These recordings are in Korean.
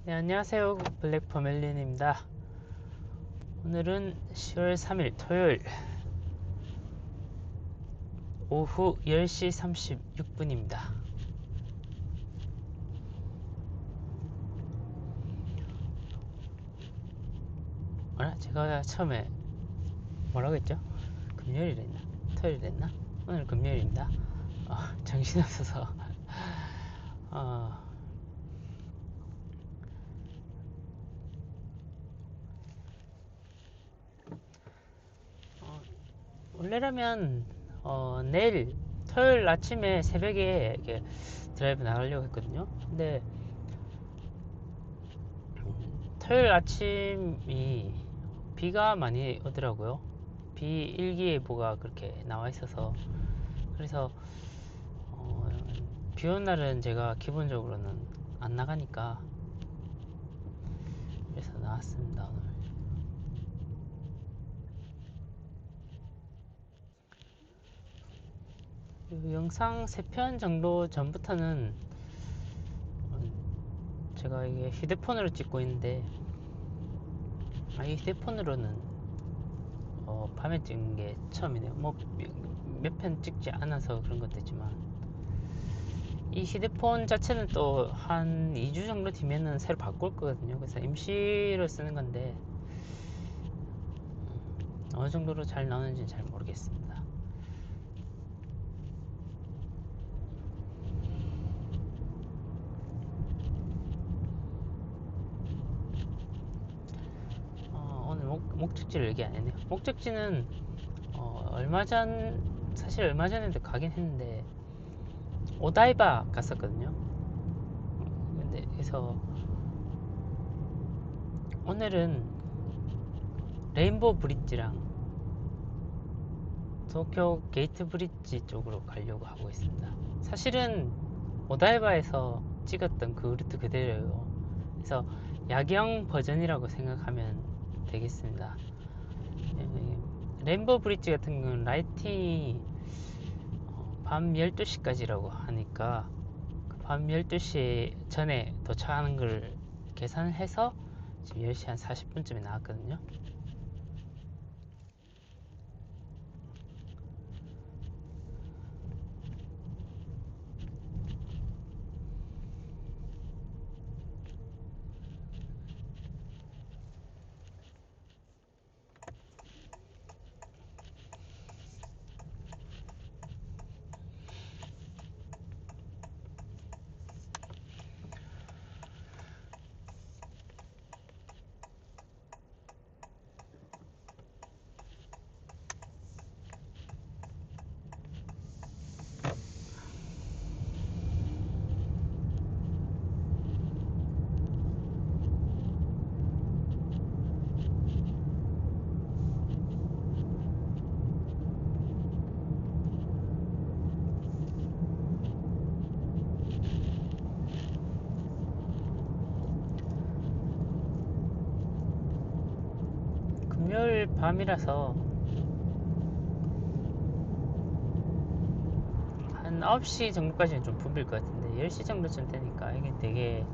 네, 안녕하세요. 블랙 퍼멜린입니다. 오늘은 10월 3일 토요일 오후 10시 36분입니다. 제가 처음에 뭐라고 했죠? 금요일이라 했나? 토요일이라 했나? 오늘 금요일입니다. 정신없어서 어, 원래라면 내일 토요일 아침에 새벽에 이렇게 드라이브 나가려고 했거든요. 근데 토요일 아침이 비가 많이 오더라고요. 비 일기예보가 그렇게 나와 있어서. 그래서 비 오는 날은 제가 기본적으로는 안 나가니까 그래서 나왔습니다. 오늘 영상 3편 정도 전부터는 제가 이게 휴대폰으로 찍고 있는데 이 휴대폰으로는 밤에 찍는 게 처음이네요. 뭐 몇 편 찍지 않아서 그런 것도 있지만 이 휴대폰 자체는 또 한 2주 정도 뒤면은 새로 바꿀 거거든요. 그래서 임시로 쓰는 건데 어느 정도로 잘 나오는지는 잘 모르겠습니다. 오늘 목적지를 얘기 안 했네요. 목적지는 사실 얼마 전에도 가긴 했는데 오다이바 갔었거든요. 근데 그래서 오늘은 레인보우 브릿지랑 도쿄 게이트 브릿지 쪽으로 가려고 하고 있습니다. 사실은 오다이바에서 찍었던 그 루트 그대로예요. 그래서 야경 버전이라고 생각하면 되겠습니다. 레인보우 브릿지 같은 경우는 라이팅이 밤 12시까지라고 하니까 그 밤 12시 전에 도착하는 걸 계산해서 지금 10시 한 40분쯤에 나왔거든요. 금요일 밤이라서 한 9시 정도까지는 좀 붐빌 것 같은데 10시 정도쯤 되니까 이게 되게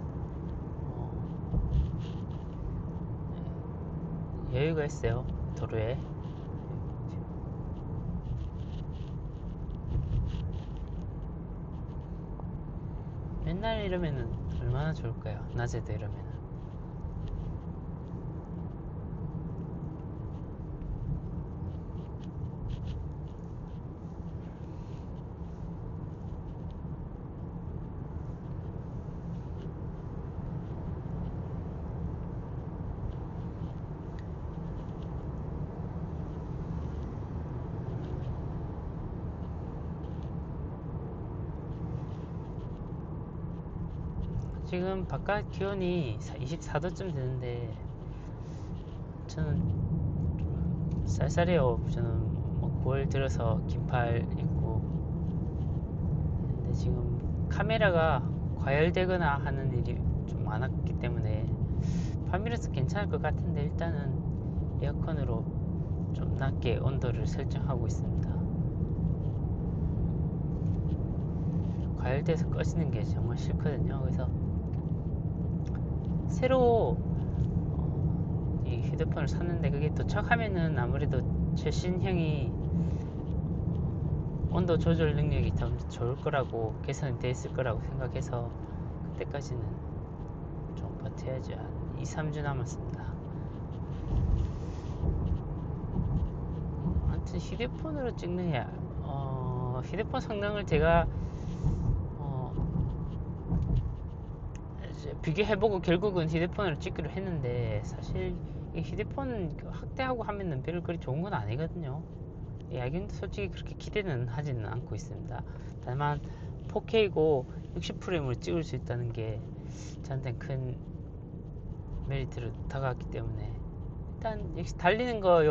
여유가 있어요. 도로에. 맨날 이러면은 얼마나 좋을까요? 낮에도 이러면은. 지금 바깥 기온이 24도쯤 되는데 저는 좀 쌀쌀해요. 저는 뭐 9월 들어서 긴팔 입고 근데 지금 카메라가 과열되거나 하는 일이 좀 많았기 때문에 밤이라서 괜찮을 것 같은데 일단은 에어컨으로 좀 낮게 온도를 설정하고 있습니다. 과열돼서 꺼지는 게 정말 싫거든요. 그래서 새로 이 휴대폰을 샀는데 그게 도착하면은 아무래도 최신형이 온도 조절 능력이 더 좋을 거라고 개선이 돼 있을 거라고 생각해서 그때까지는 좀 버텨야죠. 한 2-3주 남았습니다. 아무튼 휴대폰으로 찍느냐, 휴대폰 성능을 제가 이제 비교해보고 결국은 휴대폰으로 찍기로 했는데, 사실 이 휴대폰 확대하고 하면은 별로 그리 좋은 건 아니거든요. 야경도 솔직히 그렇게 기대는 하지는 않고 있습니다. 다만 4K고 60프레임으로 찍을 수 있다는 게 저한테는 큰 메리트로 다가왔기 때문에, 일단 역시 달리는 거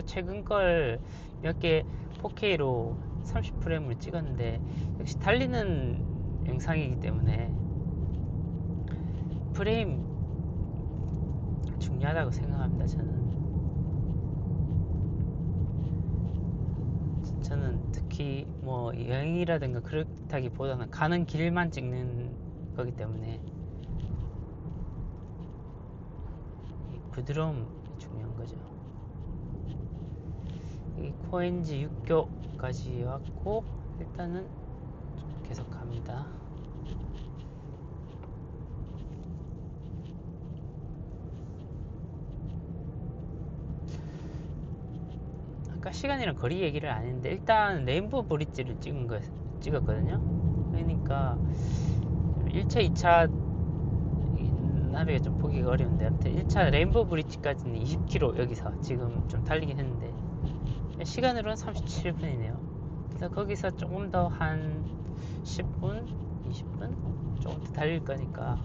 최근 걸 몇 개 4K로 30프레임으로 찍었는데, 역시 달리는 영상이기 때문에 프레임 중요하다고 생각합니다. 저는 특히 뭐 여행이라든가 그렇다기보다는 가는 길만 찍는 거기 때문에 이 부드러움이 중요한 거죠. 이 코엔지 6교까지 왔고, 일단은 좀 계속 갑니다. 아까 시간이랑 거리 얘기를 안 했는데, 일단 레인보우 브릿지를 찍었거든요. 그러니까 1차, 2차 나비가 좀 보기가 어려운데, 아무튼 1차 레인보우 브릿지까지는 20km 여기서 지금 좀 달리긴 했는데, 시간으로는 37분이네요. 그래서 거기서 조금 더 한 10분, 20분 조금 더 달릴 거니까,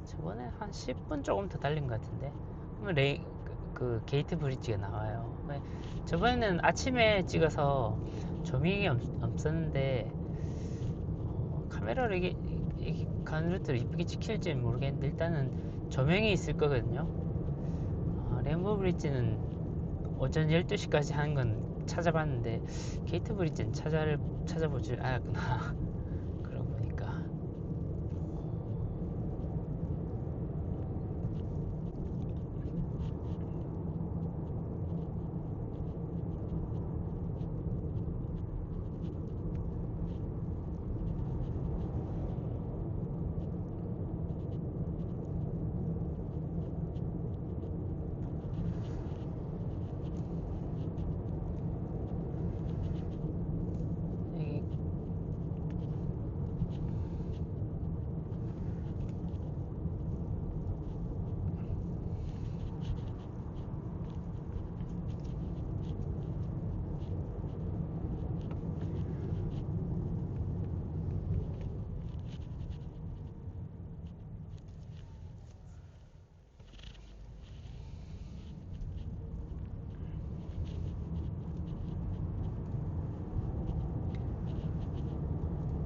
저번에 한 10분 조금 더 달린 것 같은데, 그러면 그 게이트 브릿지가 나와요. 저번에는 아침에 찍어서 조명이 없었는데, 카메라로 이게 가는 루트를 이쁘게 찍힐지는 모르겠는데, 일단은 조명이 있을 거거든요. 레인보우 브릿지는 오전 12시까지 하는 건 찾아봤는데, 게이트 브릿지는 찾아보질 않았구나. 그러고 보니까.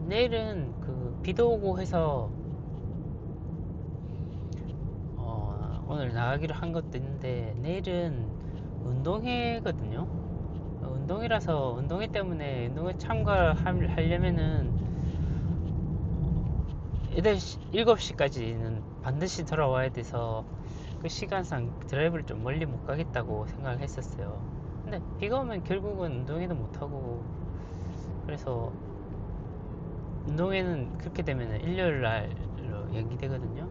내일은 비도 오고 해서 오늘 나가기로 한 것도 있는데, 내일은 운동회거든요. 운동회라서 운동회 때문에 운동회 참가하려면은 7시까지는 반드시 돌아와야 돼서 그 시간상 드라이브를 좀 멀리 못 가겠다고 생각을 했었어요. 근데 비가 오면 결국은 운동회도 못하고, 그래서 운동회는 그렇게 되면 일요일 날로 연기되거든요.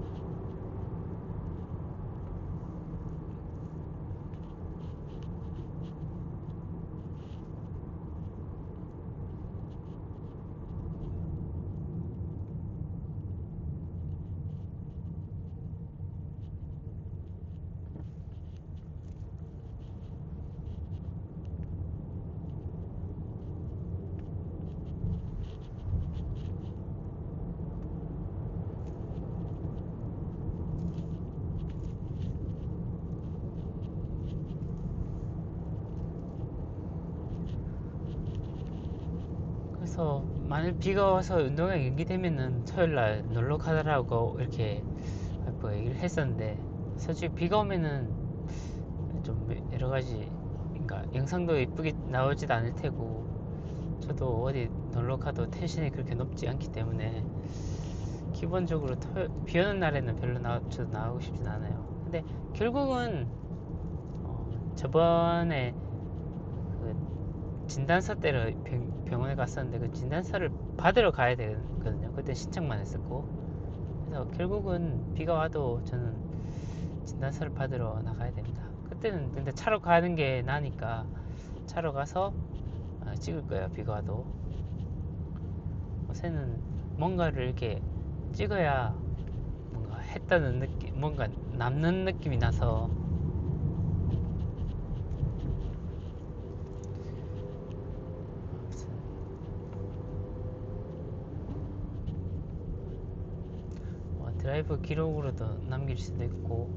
그래서 만약 비가 와서 운동회 연기되면은 토요일날 놀러 가더라고 이렇게 얘기를 했었는데, 솔직히 비가 오면은 좀 여러 가지, 그러니까 영상도 예쁘게 나오지도 않을 테고, 저도 어디 놀러 가도 텐션이 그렇게 높지 않기 때문에 기본적으로 비 오는 날에는 별로 저도 나가고 싶진 않아요. 근데 결국은 저번에 그 진단서 때려 병원에 갔었는데 그 진단서를 받으러 가야 되거든요. 그때 신청만 했었고, 그래서 결국은 비가 와도 저는 진단서를 받으러 나가야 됩니다. 그때는 근데 차로 가는 게 나니까 차로 가서 찍을 거예요. 비가 와도. 요새는 뭔가를 이렇게 찍어야 뭔가 했다는 느낌, 뭔가 남는 느낌이 나서. 드라이브 기록으로도 남길 수도 있고.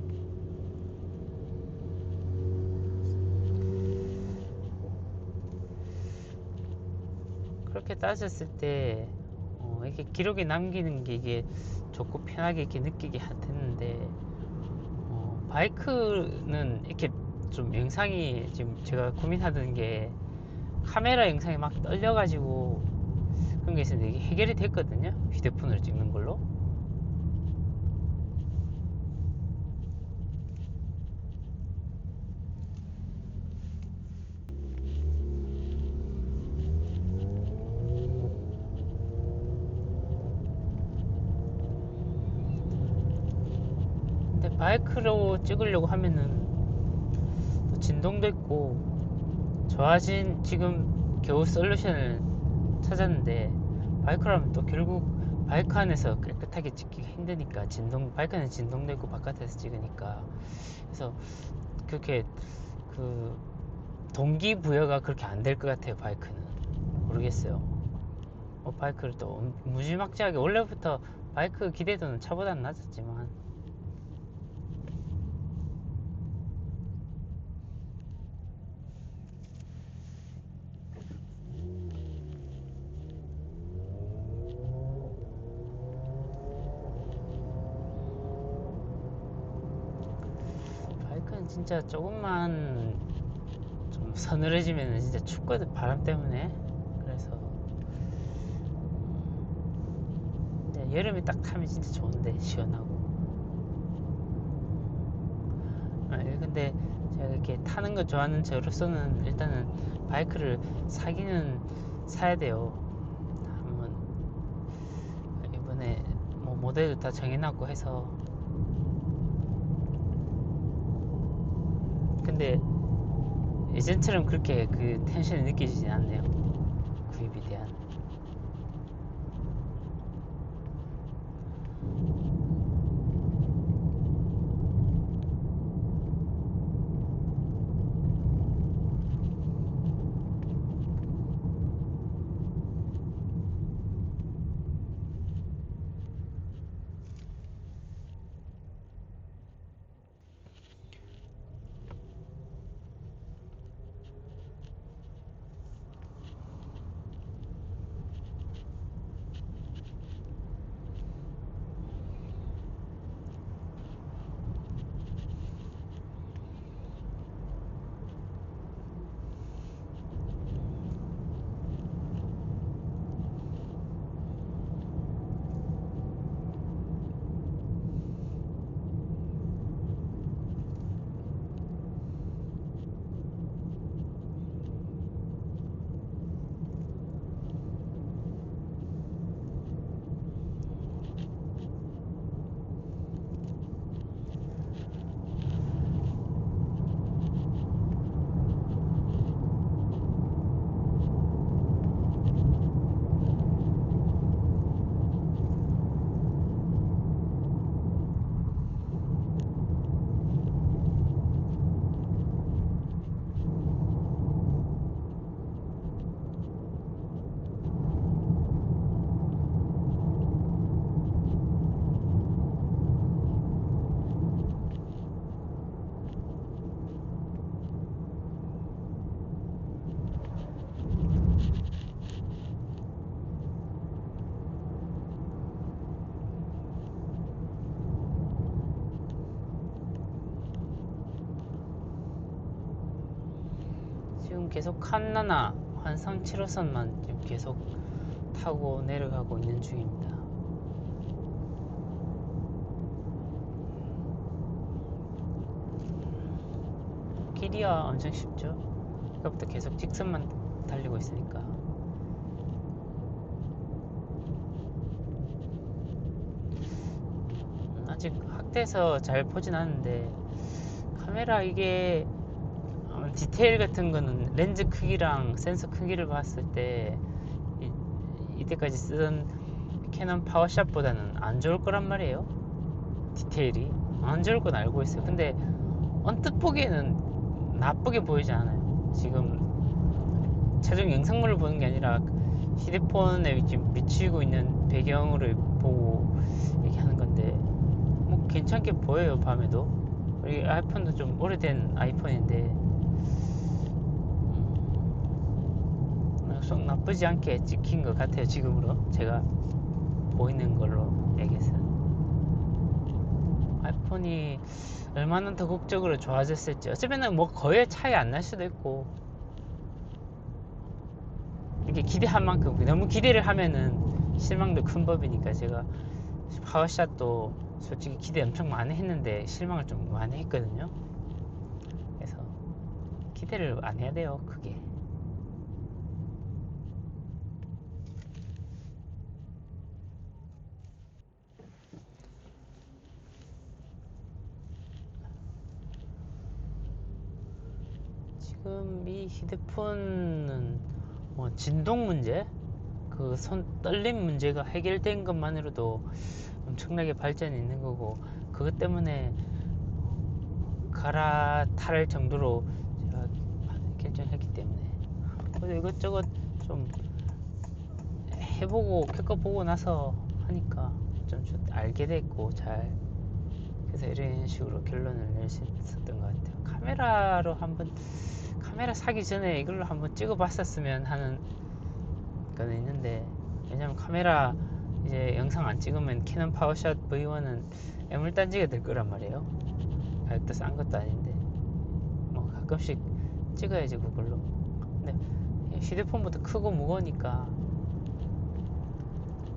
그렇게 따졌을 때 이렇게 기록에 남기는 게 이게 좋고 편하게 이렇게 느끼게 됐는데, 바이크는 이렇게 좀 영상이 지금 제가 고민하던 게 카메라 영상이 막 떨려가지고 그런 게 있었는데 이게 해결이 됐거든요. 휴대폰으로 찍는 걸로. 근데 바이크로 찍으려고 하면은 또 진동도 있고 좋아진 지금 겨우 솔루션을 찾았는데, 바이크라면 또 결국 바이크 안에서 깨끗하게 찍기가 힘드니까 바이크는 진동도 있고 바깥에서 찍으니까. 그래서 그렇게 그 동기부여가 그렇게 안 될 것 같아요. 바이크는 모르겠어요. 바이크를 또 무지막지하게, 원래부터 바이크 기대도는 차보다는 낮았지만 바이크는 진짜 조금만 좀 서늘해지면 진짜 춥거든, 바람 때문에. 그래서 근데 여름에 딱 타면 진짜 좋은데, 시원하고. 근데 제가 이렇게 타는 거 좋아하는 저로서는 일단은 바이크를 사기는 사야 돼요. 한번 이번에 뭐 모델도 다 정해놨고 해서. 근데 예전처럼 그렇게 그 텐션이 느껴지진 않네요. 구입에 대한. 지금 계속 칸나나 환상 7호선만 지금 계속 타고 내려가고 있는 중입니다. 길이야 엄청 쉽죠. 아까부터 계속 직선만 달리고 있으니까. 아직 확대해서 잘 보진 않는데 카메라 이게 디테일 같은 거는 렌즈 크기랑 센서 크기를 봤을 때 이때까지 쓰던 캐논 파워샷보다는 안 좋을 거란 말이에요. 디테일이 안 좋을 건 알고 있어요. 근데 언뜻 보기에는 나쁘게 보이지 않아요. 지금 최종 영상물을 보는 게 아니라 휴대폰에 지금 비추고 있는 배경을 보고 얘기하는 건데 뭐 괜찮게 보여요. 밤에도. 이 아이폰도 좀 오래된 아이폰인데 썩 나쁘지 않게 찍힌 것 같아요. 지금으로 제가 보이는 걸로 얘기해서 아이폰이 얼마나 더 극적으로 좋아졌을지 어쩌면 뭐 거의 차이 안 날 수도 있고 이렇게 기대한 만큼 너무 기대를 하면은 실망도 큰 법이니까 제가 파워샷도 솔직히 기대 엄청 많이 했는데 실망을 좀 많이 했거든요. 그래서 기대를 안 해야 돼요. 그게 지금 이 휴대폰은 진동 문제, 그 손 떨림 문제가 해결된 것만으로도 엄청나게 발전이 있는 거고 그것 때문에 갈아탈 정도로 제가 결정했기 때문에 그래서 이것저것 좀 해보고 겪어보고 나서 하니까 좀 알게 됐고 잘 그래서 이런 식으로 결론을 낼 수 있었던 것 같아요. 카메라 사기 전에 이걸로 한번 찍어봤었으면 하는 건 있는데 왜냐면 카메라 이제 영상 안 찍으면 캐논 파워샷 V1은 애물단지가 될 거란 말이에요. 가격도 싼 것도 아닌데 뭐 가끔씩 찍어야지 그걸로. 근데 휴대폰보다 크고 무거우니까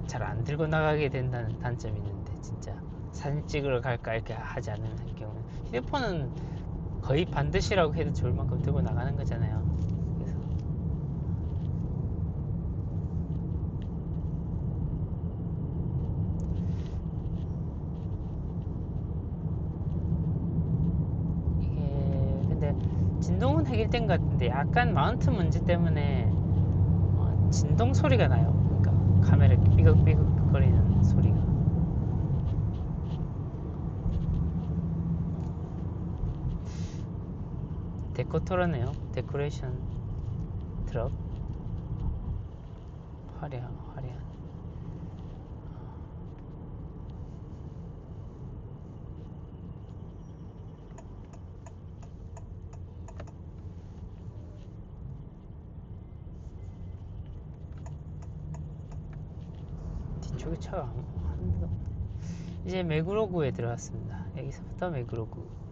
잘 안 들고 나가게 된다는 단점이 있는데 진짜 사진 찍으러 갈까 이렇게 하지 않는 경우는 휴대폰은 거의 반드시라고 해도 좋을 만큼 들고 나가는 거잖아요. 그래서 이게 근데 진동은 해결된 것 같은데 약간 마운트 문제 때문에 진동 소리가 나요. 그러니까 카메라 삐걱삐걱 거리는 소리가. 데코토라네요. 데코레이션 트럭. 화려한. 뒤쪽에 차가 한 대도 없네. 이제 매그로그에 들어왔습니다. 여기서부터 매그로그.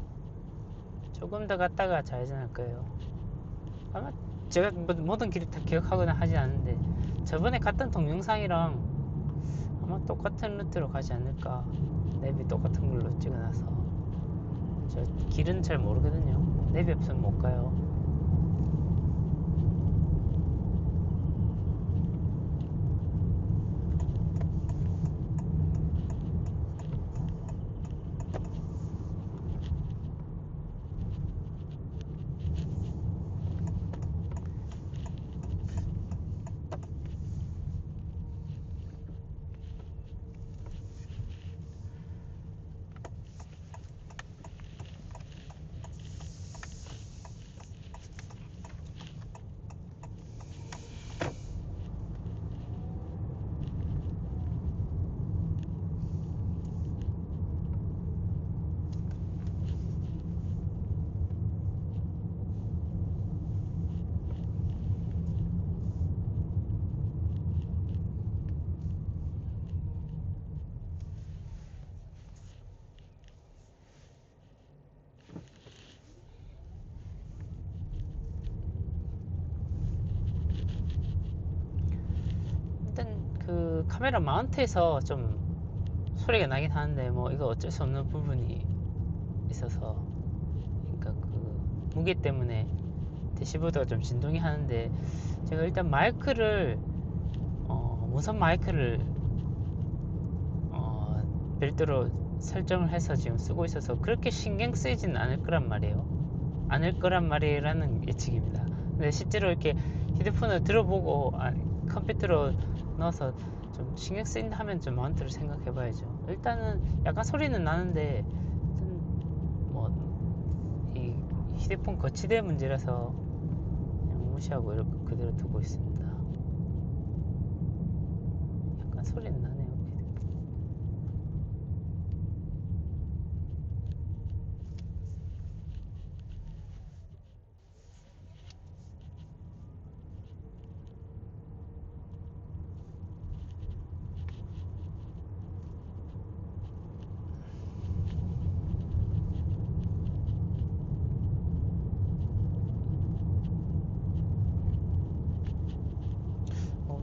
조금 더 갔다가 좌회전할 거예요. 아마 제가 모든 길을 다 기억하거나 하지 않는데 저번에 갔던 동영상이랑 아마 똑같은 루트로 가지 않을까. 내비 똑같은 걸로 찍어놔서 저 길은 잘 모르거든요. 내비 없으면 못 가요. 일단 그 카메라 마운트에서 좀 소리가 나긴 하는데 뭐 이거 어쩔 수 없는 부분이 있어서 그러니까 그 무게 때문에 대시보드가 좀 진동이 하는데, 제가 일단 마이크를 무선 마이크를 별도로 설정을 해서 지금 쓰고 있어서 그렇게 신경 쓰이진 않을 거란 말이에요. 않을 거란 말이라는 예측입니다. 근데 실제로 이렇게 휴대폰을 들어보고 컴퓨터로 넣어서 좀 신경 쓰인다 하면 좀 마운트를 생각해 봐야죠. 일단은 약간 소리는 나는데 이 휴대폰 거치대 문제라서 그냥 무시하고 이렇게 그대로 두고 있습니다. 약간 소리는 나네요.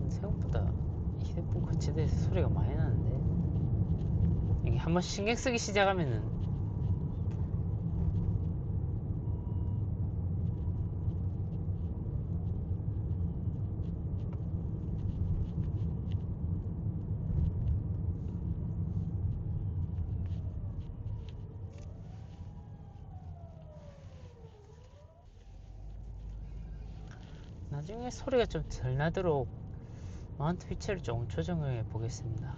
생각보다 휴대폰 거치대에서 소리가 많이 나는데, 이게 한번 신경 쓰기 시작하면은 나중에 소리가 좀 덜 나도록 마운트 위치를 조금 조정해 보겠습니다.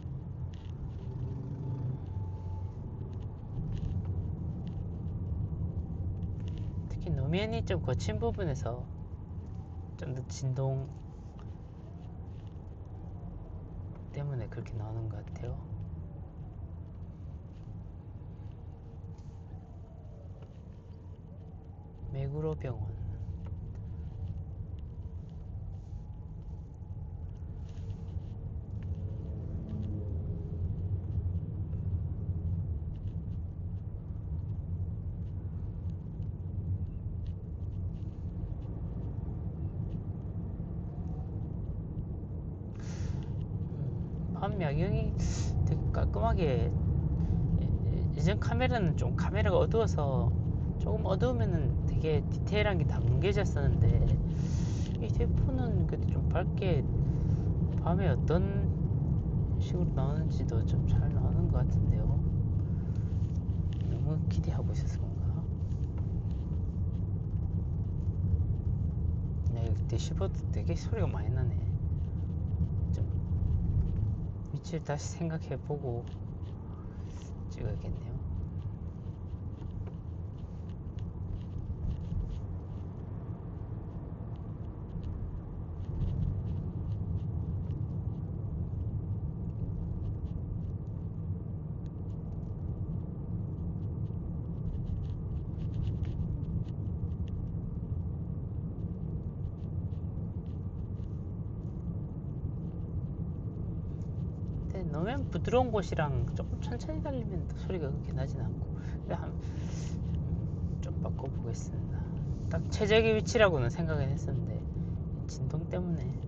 특히 노면이 좀 거친 부분에서 좀 더 진동 때문에 그렇게 나오는 것 같아요. 메구로 병원. 밤 야경이 되게 깔끔하게, 예전 카메라는 좀 카메라가 어두워서 조금 어두우면은 되게 디테일한 게 다 뭉개졌었는데, 이 휴대폰은 그래도 좀 밝게 밤에 어떤 식으로 나오는지도 좀 잘 나오는 것 같은데요. 너무 기대하고 있어서 그런가? 네, 대시보드 되게 소리가 많이 나네. 좀 위치를 다시 생각해보고 찍어야겠네요. 너무 부드러운 곳이랑 조금 천천히 달리면 소리가 그렇게 나진 않고, 좀 바꿔보겠습니다. 딱 최적의 위치라고는 생각은 했었는데 진동 때문에.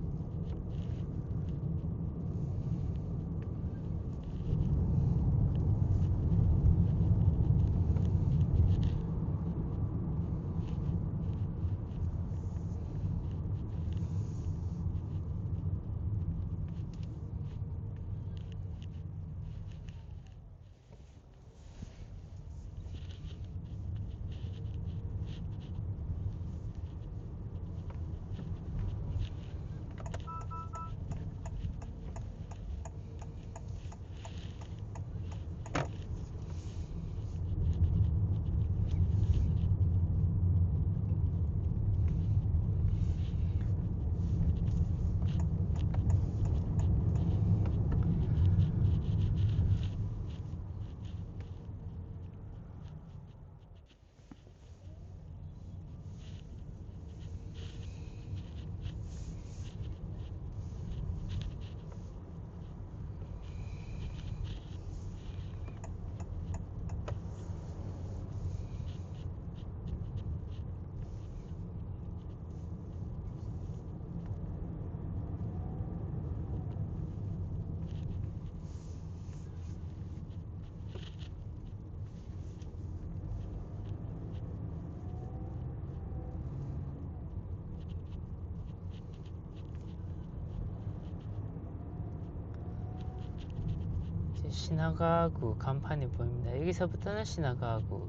신화가구 간판이 보입니다. 여기서부터는 신화가구.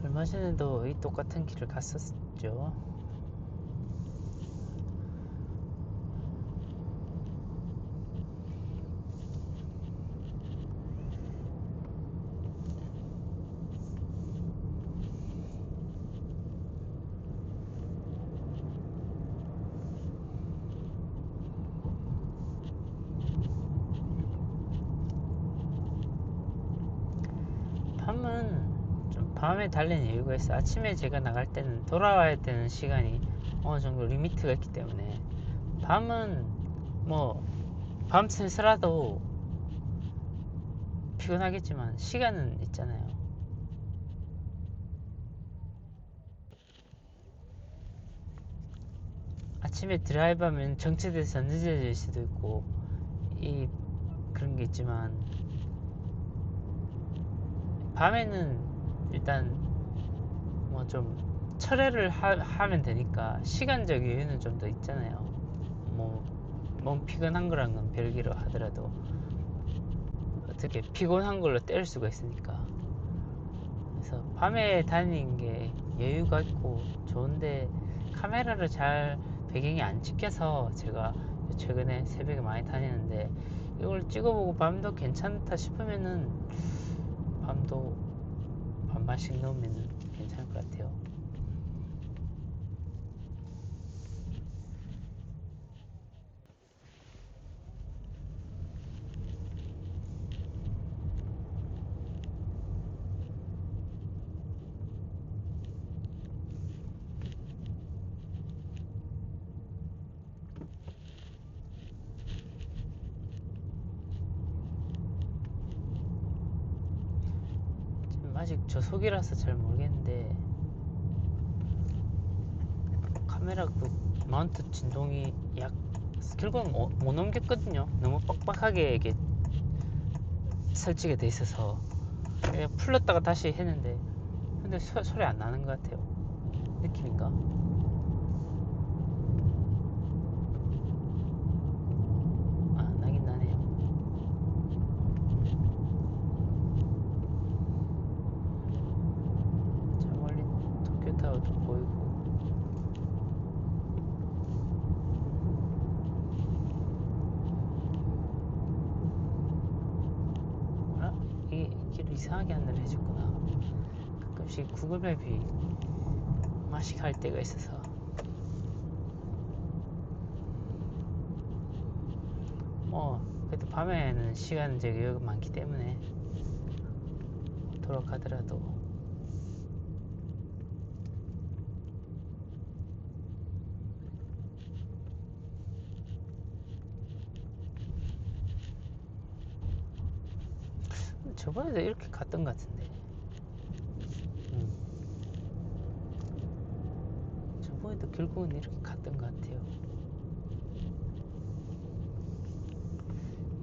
얼마 전에도 이 똑같은 길을 갔었죠. 밤은 좀 밤에 달리는 이유가 있어. 아침에 제가 나갈 때는 돌아와야 되는 시간이 어느 정도 리미트가 있기 때문에 밤은 뭐 밤새서라도 피곤하겠지만 시간은 있잖아요. 아침에 드라이브하면 정체돼서 늦어질 수도 있고 그런 게 있지만 밤에는 일단 뭐 좀 철회를 하면 되니까 시간적 여유는 좀 더 있잖아요. 뭐 몸 피곤한 거랑 건 별개로 하더라도 어떻게 피곤한 걸로 뗄 수가 있으니까. 그래서 밤에 다니는 게 여유가 있고 좋은데 카메라를 잘 배경이 안 찍혀서 제가 최근에 새벽에 많이 다니는데, 이걸 찍어보고 밤도 괜찮다 싶으면은 밤도 반반씩 넣으면 괜찮을 것 같아요. 아직 저속이라서 잘 모르겠는데 카메라 그 마운트 진동이 결국은 못 넘겼거든요. 너무 빡빡하게 이게 설치가 돼 있어서 풀렀다가 다시 했는데 근데 소리 안 나는 것 같아요. 느낌인가? 아, 나긴 나네요. 저 멀리 도쿄타워도 보이고. 아, 이 길을 이상하게 안내를 해줬구나. 가끔씩 구글맵이 맛이 갈 때가 있어서. 뭐 그래도 밤에는 시간적 여유가 많기 때문에 돌아가더라도 저번에도 이렇게 갔던 것 같은데. 저번에도 결국은 이렇게 갔던 것 같아요.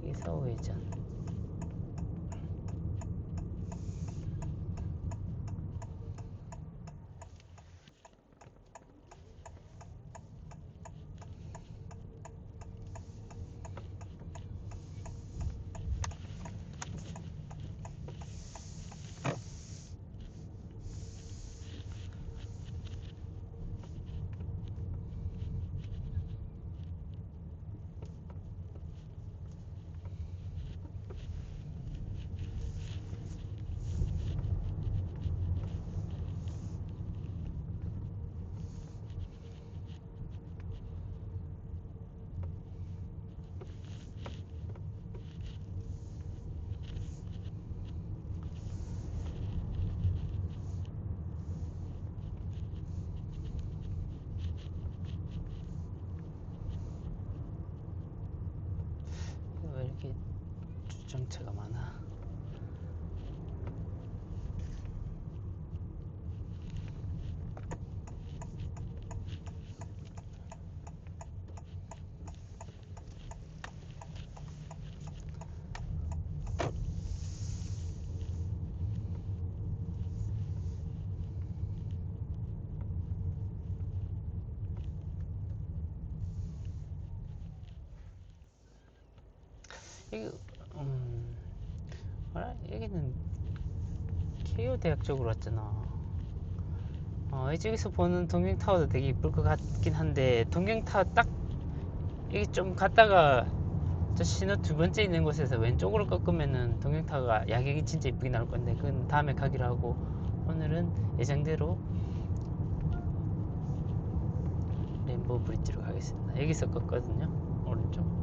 이게 서울회전. 자동차가 많아. 여기, 여기는 케이오 대학 쪽으로 왔잖아. 이쪽에서 보는 동경타워도 되게 이쁠 것 같긴 한데, 동경타워 딱, 여기 좀 갔다가, 저 신호 두 번째 있는 곳에서 왼쪽으로 꺾으면은 동경타워가 야경이 진짜 이쁘게 나올 건데, 그건 다음에 가기로 하고, 오늘은 예정대로 램보 브릿지로 가겠습니다. 여기서 꺾거든요, 오른쪽.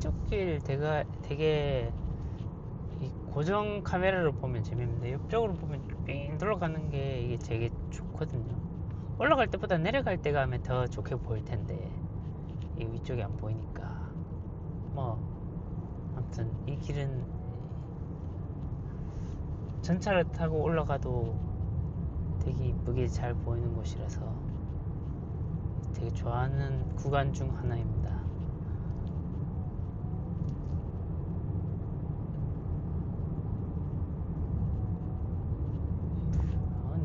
이쪽 길 되게 이 고정 카메라로 보면 재밌는데 이쪽으로 보면 삥 돌아가는 게 이게 되게 좋거든요. 올라갈 때보다 내려갈 때 가면 더 좋게 보일 텐데 이 위쪽이 안 보이니까. 뭐 아무튼 이 길은 전차를 타고 올라가도 되게 이쁘게 잘 보이는 곳이라서 되게 좋아하는 구간 중 하나입니다.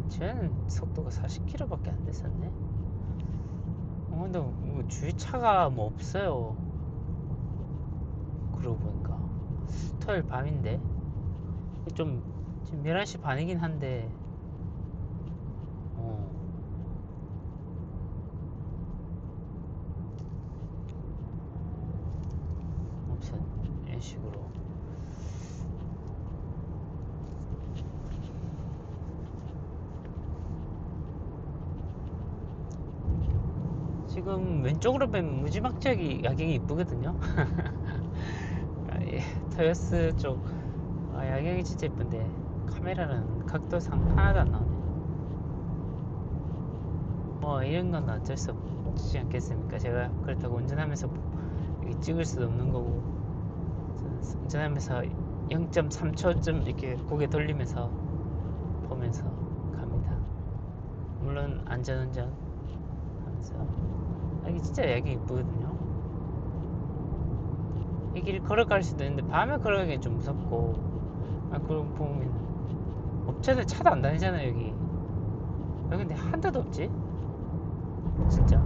쟤는 속도가 40km밖에 안 됐었네. 근데 뭐 주유차가 뭐 없어요. 그러고 보니까 토요일 밤인데 좀 지금 11시 반이긴 한데 아무튼 이런 식으로 지금 왼쪽으로 보면 무지막지하게 야경이 이쁘거든요. 예, 터여스 쪽 야경이 진짜 이쁜데 카메라는 각도상 하나도 안 나오네. 뭐 이런 건 어쩔 수 없지 않겠습니까? 제가 그렇다고 운전하면서 이렇게 찍을 수도 없는 거고, 운전하면서 0.3초쯤 이렇게 고개 돌리면서 보면서 갑니다. 물론 안전운전 하면서. 이게 진짜 야경이 이쁘거든요. 이 길 걸어갈 수도 있는데 밤에 걸어가기엔 좀 무섭고, 그러고 보면 업체들 차도 안 다니잖아요. 여기 근데 한 대도 없지. 진짜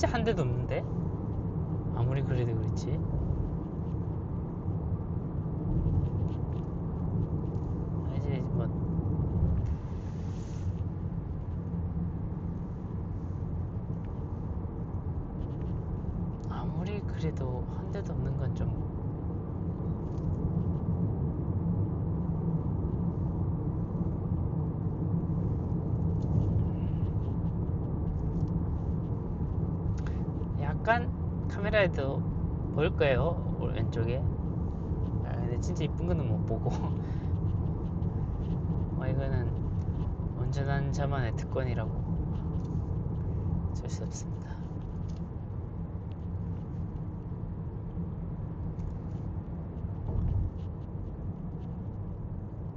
한 대도 없는데 아무리 그래도 그렇지. 이제 뭐 아무리 그래도 한 대도 없는 건 좀 약간 카메라에도 보일 거예요. 왼쪽에. 근데 진짜 이쁜 거는 못 보고. 이거는 운전한 자만의 특권이라고 어쩔 수 없습니다.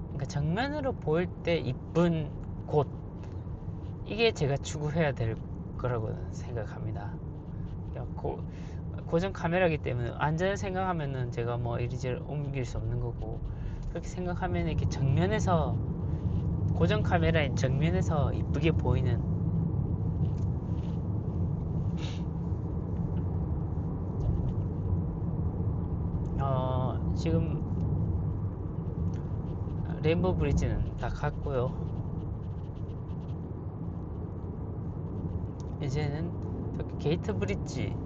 그러니까 정면으로 보일 때 이쁜 곳, 이게 제가 추구해야 될 거라고 생각합니다. 고정 카메라기 때문에 안전을 생각하면은 제가 뭐 이리저리 옮길 수 없는 거고, 그렇게 생각하면 이렇게 정면에서 고정 카메라인 정면에서 이쁘게 보이는 지금 레인보우 브릿지는 다 갔고요. 이제는 저기 게이트 브릿지.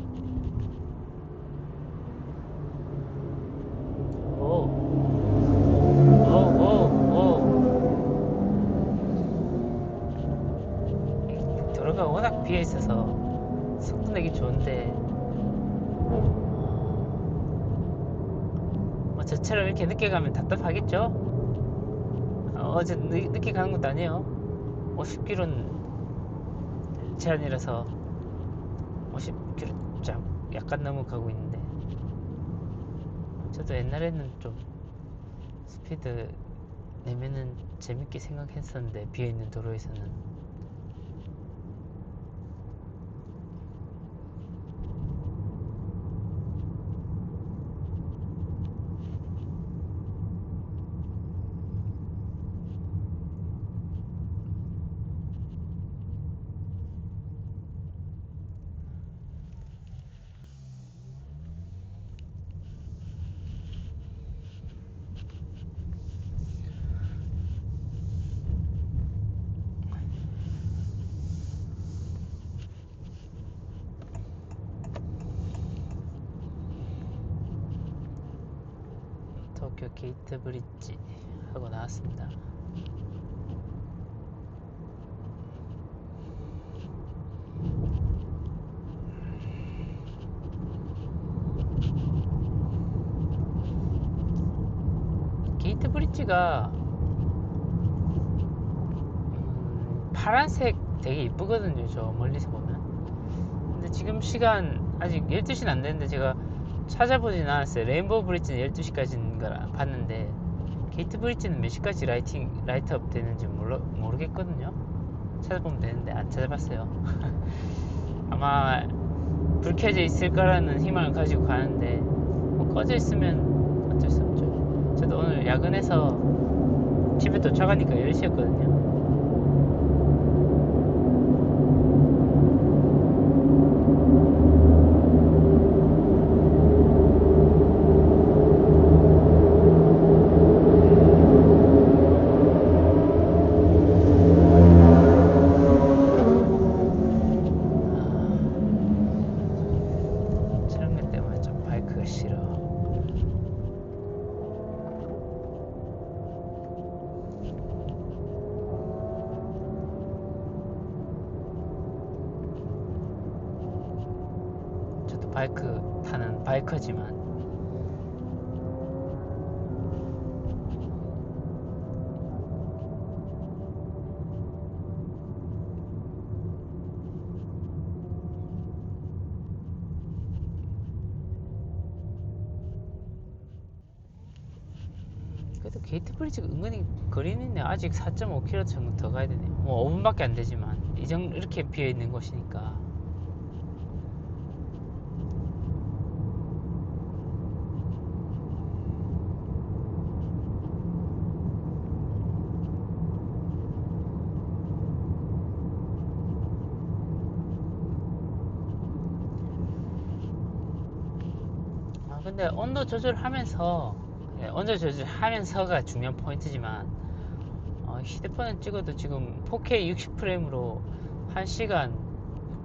도로가 워낙 비어 있어서 속도 내기 좋은데, 뭐 저처럼 이렇게 늦게 가면 답답하겠죠? 어제 늦게 가는 것도 아니에요. 50km는 제한이라서 50km 좀 약간 넘어가고 있는데, 저도 옛날에는 좀 스피드 내면은 재밌게 생각했었는데, 비어있는 도로에서는. 도쿄 게이트 브릿지 하고 나왔습니다. 게이트 브릿지가 파란색 되게 이쁘거든요. 저 멀리서 보면. 근데 지금 시간 아직 12시는 안 됐는데 제가 찾아보진 않았어요. 레인보우 브릿지는 12시까지인 걸 봤는데 게이트 브릿지는 몇 시까지 라이트업 되는지 모르겠거든요. 찾아보면 되는데 안 찾아봤어요. 아마 불 켜져 있을 거라는 희망을 가지고 가는데 뭐 꺼져 있으면 어쩔 수 없죠. 저도 오늘 야근해서 집에 도착하니까 10시였거든요. 촬영기 때문에 좀 바이크가 싫어. 저도 바이크 타는 바이커지만 그래도 게이트 브릿지가 은근히 거리는 있네. 아직 4.5km 정도 더 가야 되네요. 뭐 5분밖에 안 되지만 이렇게 비어 있는 곳이니까. 근데 온도 조절하면서 온도 조절하면서가 중요한 포인트지만 휴대폰을 찍어도 지금 4K 60프레임으로 1시간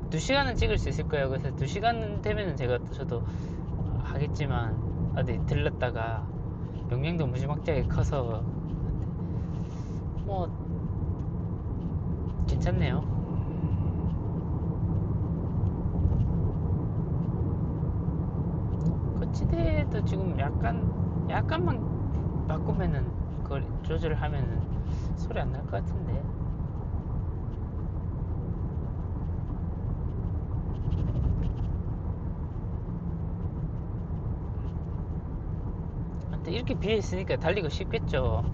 2시간은 찍을 수 있을 거예요. 그래서 2시간 되면은 저도 하겠지만 어디 들렀다가 용량도 무지막지하게 커서 뭐 괜찮네요. 거치대도 지금 약간만 바꾸면은 그걸 조절하면은 소리 안 날 것 같은데. 근데 이렇게 비어 있으니까 달리고 쉽겠죠.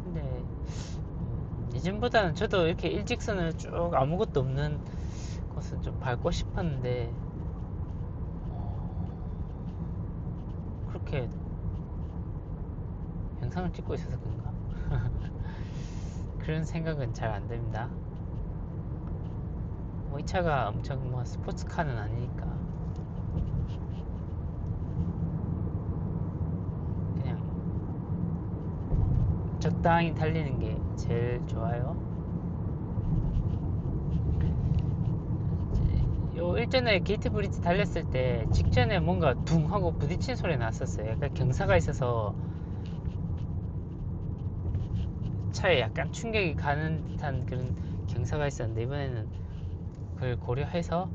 근데 예전보다는 저도 이렇게 일직선을 쭉 아무것도 없는 곳은 좀 밟고 싶었는데 그렇게 영상을 찍고 있어서 그런가? 그런 생각은 잘 안 됩니다. 뭐 이 차가 엄청 뭐 스포츠카는 아니니까 그냥 적당히 달리는 게 제일 좋아요. 요 일전에 게이트 브릿지 달렸을 때 직전에 뭔가 둥 하고 부딪힌 소리 났었어요. 약간 경사가 있어서 차에 약간 충격이 가는 듯한 그런 경사가 있었는데 이번에는 그걸 고려해서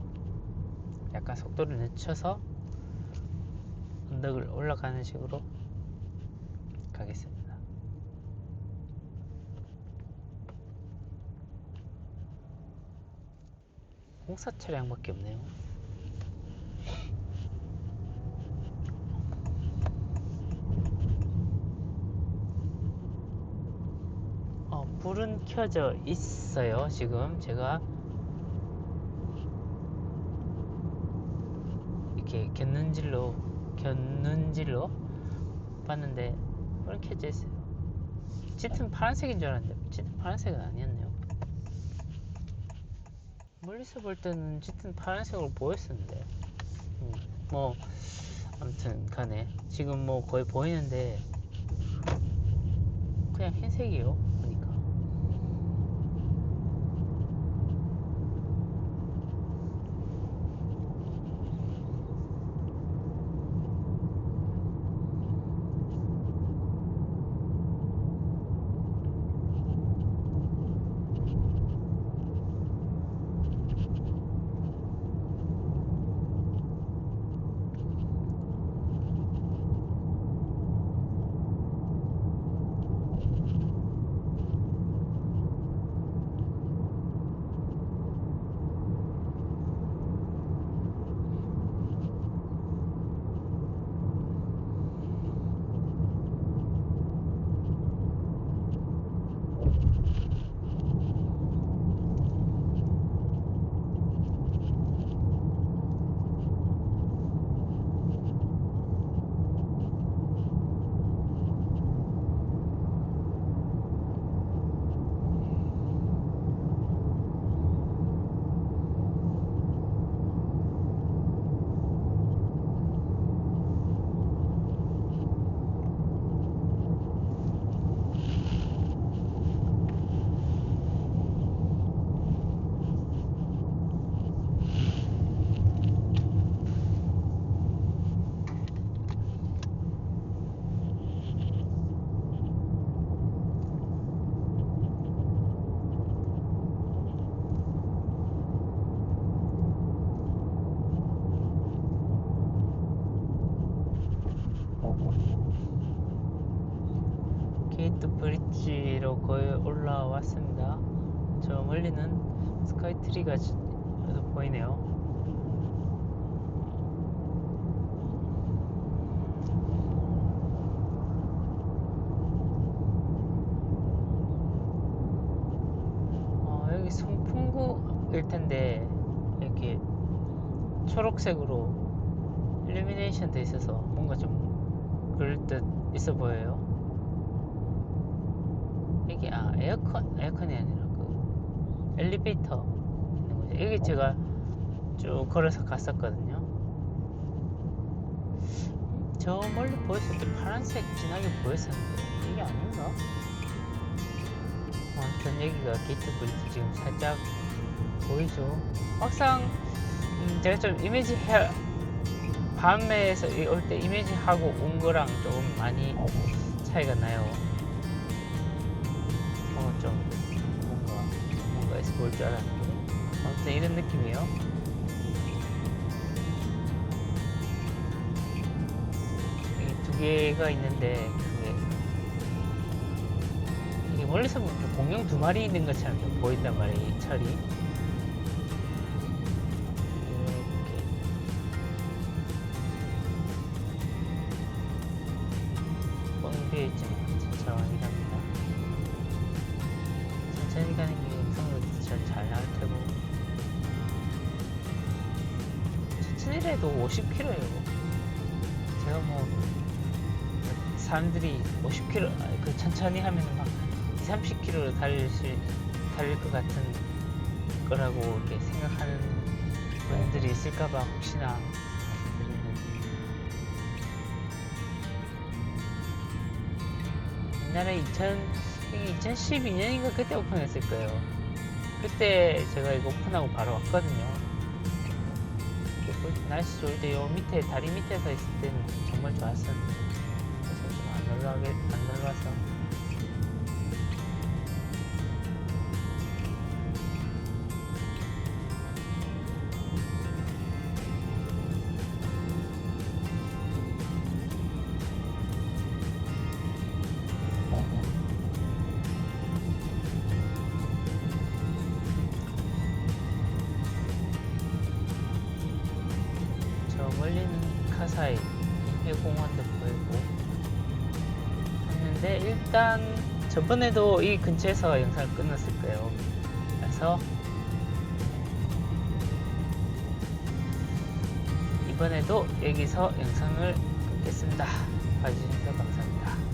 약간 속도를 늦춰서 언덕을 올라가는 식으로 가겠습니다. 공사 차량밖에 없네요. 불은 켜져 있어요. 지금 제가 이렇게 곁눈질로 봤는데 불은 켜져 있어요. 짙은 파란색인 줄 알았는데 짙은 파란색은 아니었네요. 멀리서 볼 때는 짙은 파란색으로 보였었는데 뭐 아무튼 간에 지금 뭐 거의 보이는데 그냥 흰색이에요. 보니까 목적지로 거의 올라왔습니다. 저 멀리는 스카이트리가 보이네요. 여기 송풍구일 텐데 이렇게 초록색으로 일루미네이션 돼 있어서 뭔가 좀 그럴 듯 있어 보여요. 이게 에어컨이 아니라 그 엘리베이터 있는 거죠. 여기 제가 쭉 걸어서 갔었거든요. 저 멀리 보였을 때 파란색 진하게 보였었는데 이게 아닌가? 아무튼 여기가 게이트 브릿지 지금 살짝 보이죠? 막상 제가 좀 밤에서 올 때 이미지 하고 온 거랑 조금 많이 차이가 나요. 좀 뭔가에서 볼 줄 알았는데 아무튼 이런 느낌이에요. 이게 두 개가 있는데 이게 멀리서 보면 공룡 두 마리 있는 것처럼 좀 보인단 말이에요. 이 철이 이렇게 뻥 비어있지만 천천히 갑니다. 천천히 가는 게 영상으로 잘 나올 테고 천천히 해도 50km예요. 제가 뭐 사람들이 50km 그 천천히 하면 막 30km로 달릴 것 같은 거라고 이렇게 생각하는 분들이 있을까봐 혹시나 옛날에 2012년인가 그때 오픈했을 거예요. 그때 제가 이거 오픈하고 바로 왔거든요. 날씨 좋을 때 요 밑에 다리 밑에 서 있을 때는 정말 좋았었는데 그래서 좀 안 놀라서 멀리는 카사이 해공원도 보이고 했는데 일단 저번에도 이 근처에서 영상을 끝났을 거예요. 그래서 이번에도 여기서 영상을 끊겠습니다. 봐주셔서 감사합니다.